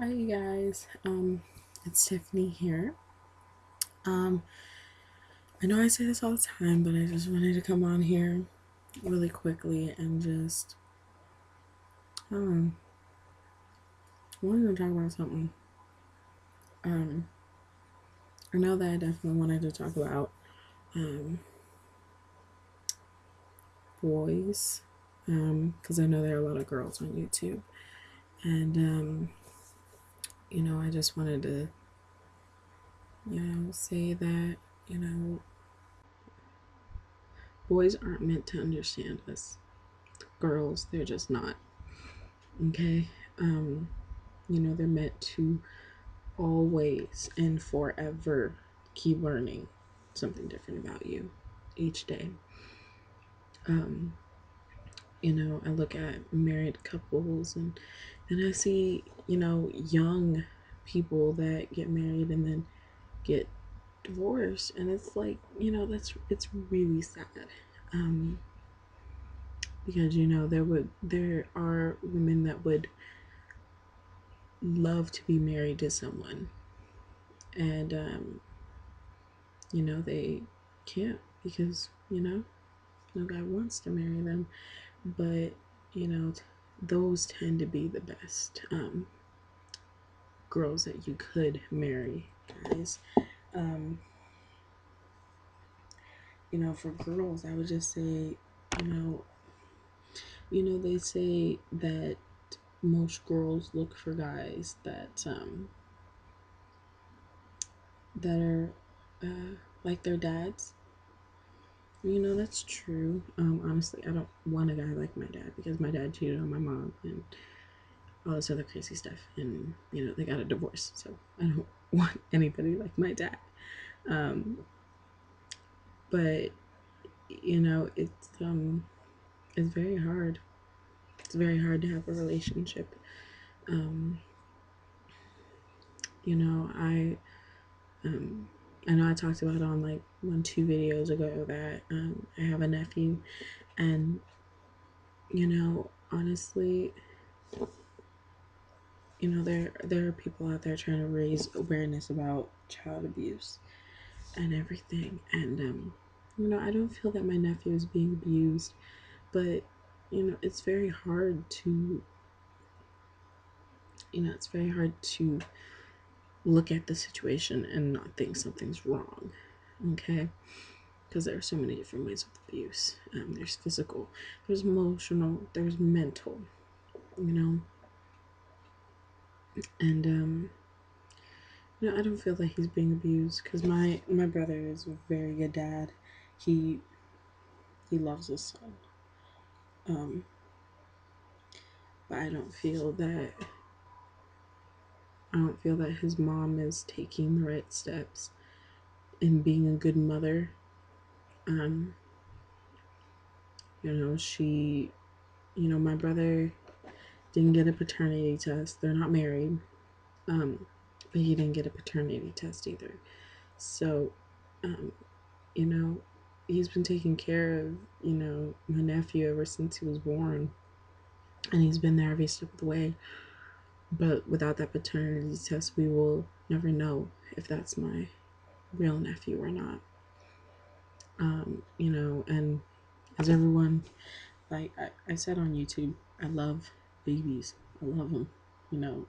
Hi, you guys. It's Tiffany here. Um, I know I say this all the time, but I just wanted to come on here really quickly and just um, wanted to talk about something. Um, I know that I definitely wanted to talk about um boys, because I know there are a lot of girls on YouTube, and I just wanted to, say that you know boys aren't meant to understand us. Girls, they're just not. Okay. Um, they're meant to always and forever keep learning something different about you each day. Um, I look at married couples and I see, young people that get married and then get divorced, and it's like, it's really sad. Um, because there are women that would love to be married to someone, and they can't because no guy wants to marry them. But you know those tend to be the best girls that you could marry, guys. um for girls, I would just say, you know they say that most girls look for guys that are like their dads. That's true. Honestly, I don't want a guy like my dad because my dad cheated on my mom and all this other crazy stuff, and they got a divorce. So I don't want anybody like my dad. Um, but it's very hard. It's very hard to have a relationship. Um, you know, I um, I know I talked about it on like 2 videos ago that I have a nephew, and honestly, there are people out there trying to raise awareness about child abuse and everything, and I don't feel that my nephew is being abused, but it's very hard to look at the situation and not think something's wrong. Okay, because there are so many different ways of abuse. There's physical, there's emotional, there's mental, you know and I don't feel that he's being abused because my brother is a very good dad. He he loves his son. um but I don't feel that his mom is taking the right steps in being a good mother. um she my brother didn't get a paternity test. They're not married. But he didn't get a paternity test either. So um you know he's been taking care of my nephew ever since he was born, and he's been there every step of the way. But without that paternity test, we will never know if that's my real nephew or not. And as everyone, like I said on YouTube, I love babies. I love them, you know,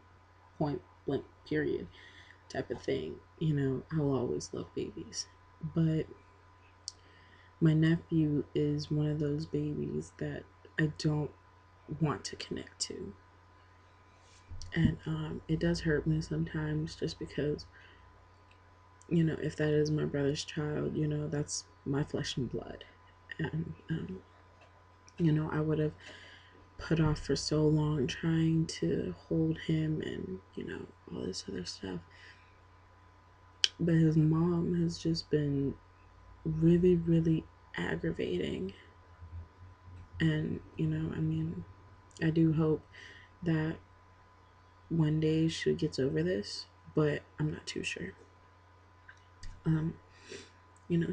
point blank, period, type of thing. I will always love babies. But my nephew is one of those babies that I don't want to connect to. And it does hurt me sometimes just because, if that is my brother's child, that's my flesh and blood. And, I would have put off for so long trying to hold him and, all this other stuff. But his mom has just been really, really aggravating. And, I do hope that one day she gets over this, but I'm not too sure. Um,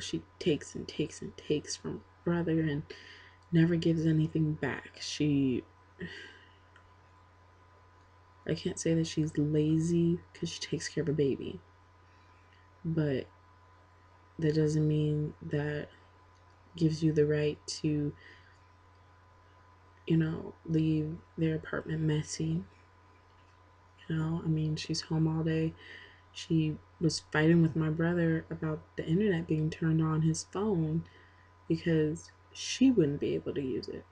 she takes and takes and takes from brother and never gives anything back. I can't say that she's lazy because she takes care of a baby, but that doesn't mean that gives you the right to, leave their apartment messy. I mean, she's home all day. She was fighting with my brother about the internet being turned on his phone because she wouldn't be able to use it.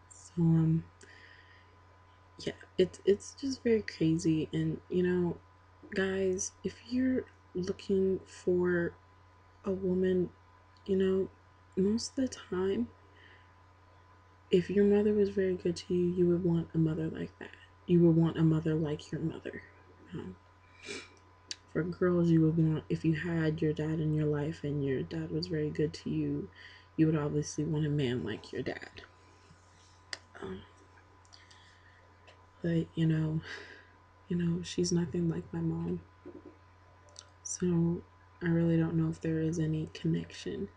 So yeah, it's just very crazy. And guys, if you're looking for a woman, most of the time, if your mother was very good to you, you would want a mother like that. You would want a mother like your mother. Um, for girls, you would want, if you had your dad in your life and your dad was very good to you, you would obviously want a man like your dad. Um, but she's nothing like my mom, so I really don't know if there is any connection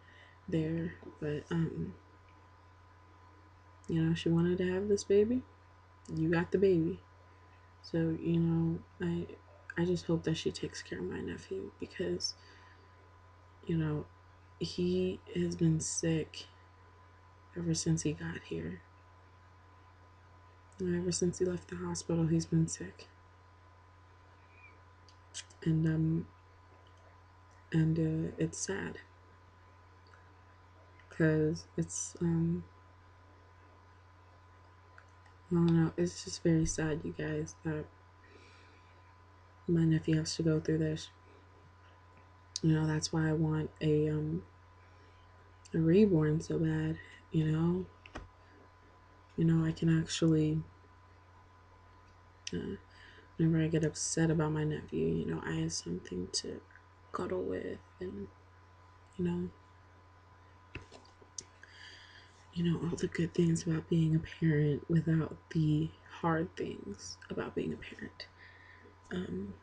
there. But she wanted to have this baby. You got the baby. So, I just hope that she takes care of my nephew because, you know, he has been sick ever since he got here. Ever since he left the hospital, he's been sick. And it's sad because it's I don't know, it's just very sad, you guys, that my nephew has to go through this. That's why I want a reborn so bad. I can actually, whenever I get upset about my nephew, I have something to cuddle with, and you know, all the good things about being a parent without the hard things about being a parent. Um,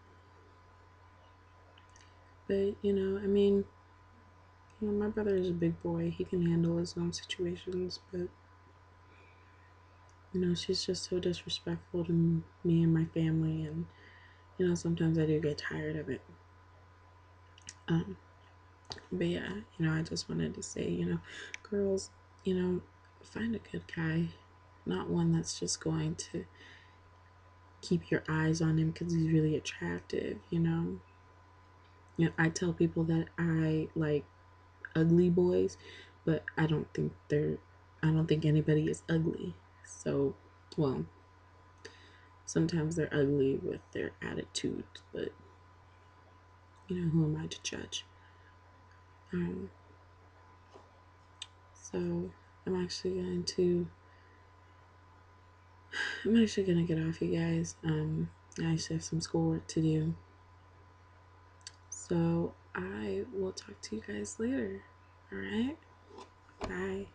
but I mean, my brother is a big boy. He can handle his own situations, but she's just so disrespectful to me and my family, and sometimes I do get tired of it. Um, but yeah, I just wanted to say, girls, find a good guy, not one that's just going to keep your eyes on him because he's really attractive. I tell people that I like ugly boys, but I don't think anybody is ugly. So, well, sometimes they're ugly with their attitudes, but who am I to judge? Um, so I'm actually going to get off, you guys. I actually have some schoolwork to do. So I will talk to you guys later. All right. Bye.